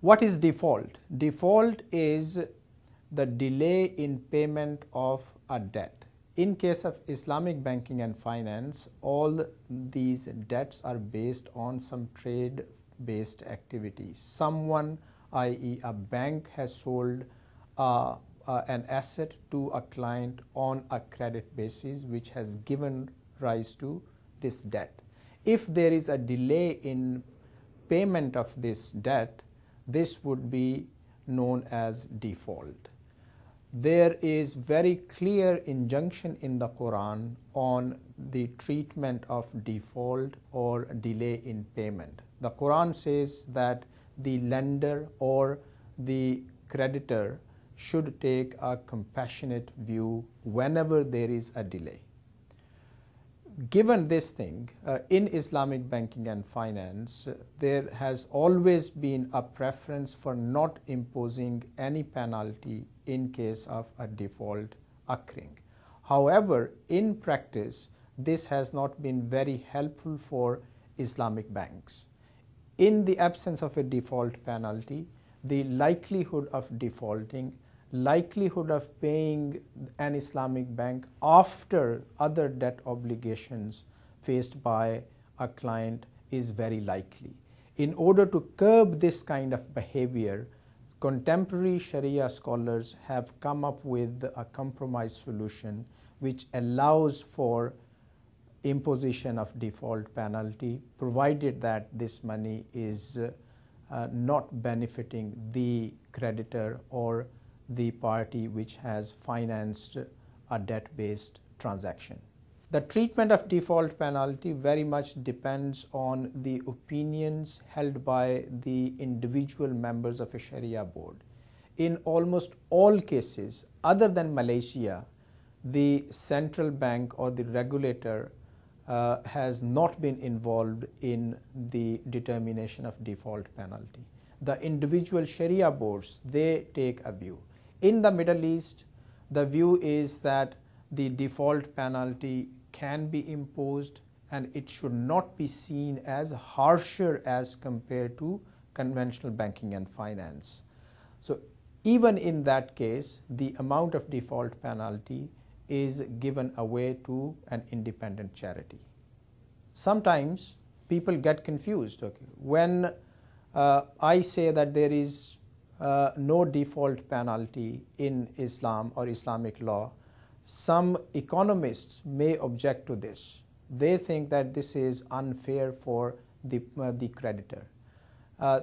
What is default? Default is the delay in payment of a debt. In case of Islamic banking and finance, all these debts are based on some trade-based activities. Someone, i.e. a bank, has sold an asset to a client on a credit basis, which has given rise to this debt. If there is a delay in payment of this debt, this would be known as default. There is very clear injunction in the Quran on the treatment of default or delay in payment. The Quran says that the lender or the creditor should take a compassionate view whenever there is a delay. Given this thing, in Islamic banking and finance, there has always been a preference for not imposing any penalty in case of a default occurring. However, in practice, this has not been very helpful for Islamic banks. In the absence of a default penalty, the likelihood of defaulting, likelihood of paying an Islamic bank after other debt obligations faced by a client is very likely. In order to curb this kind of behavior, contemporary Sharia scholars have come up with a compromise solution which allows for imposition of default penalty, provided that this money is not benefiting the creditor or the party which has financed a debt-based transaction. The treatment of default penalty very much depends on the opinions held by the individual members of a Sharia board. In almost all cases, other than Malaysia, the central bank or the regulator has not been involved in the determination of default penalty. The individual Sharia boards, they take a view. In the Middle East, the view is that the default penalty can be imposed and it should not be seen as harsher as compared to conventional banking and finance. So even in that case, the amount of default penalty is given away to an independent charity. Sometimes people get confused. Okay, when I say that there is no default penalty in Islam or Islamic law, some economists may object to this. They think that this is unfair for the creditor.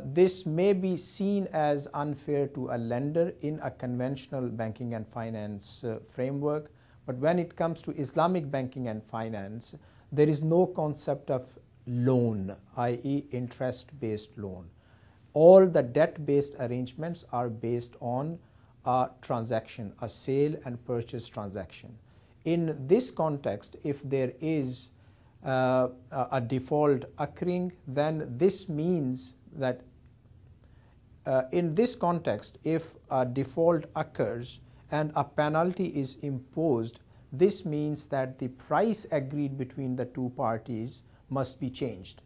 This may be seen as unfair to a lender in a conventional banking and finance framework, but when it comes to Islamic banking and finance, there is no concept of loan, i.e. interest-based loan. All the debt-based arrangements are based on a transaction, a sale and purchase transaction. In this context, if there is a default occurring, then this means that in this context, if a default occurs and a penalty is imposed, this means that the price agreed between the two parties must be changed.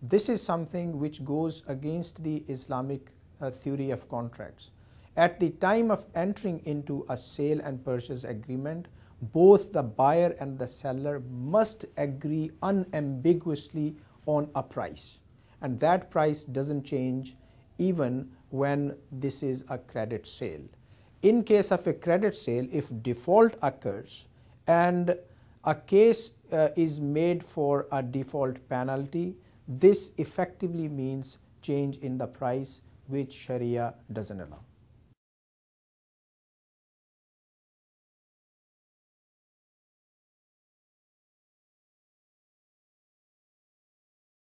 This is something which goes against the Islamic theory of contracts. At the time of entering into a sale and purchase agreement, both the buyer and the seller must agree unambiguously on a price, and that price doesn't change even when this is a credit sale. In case of a credit sale, if default occurs and a case is made for a default penalty, this effectively means change in the price, which Sharia doesn't allow.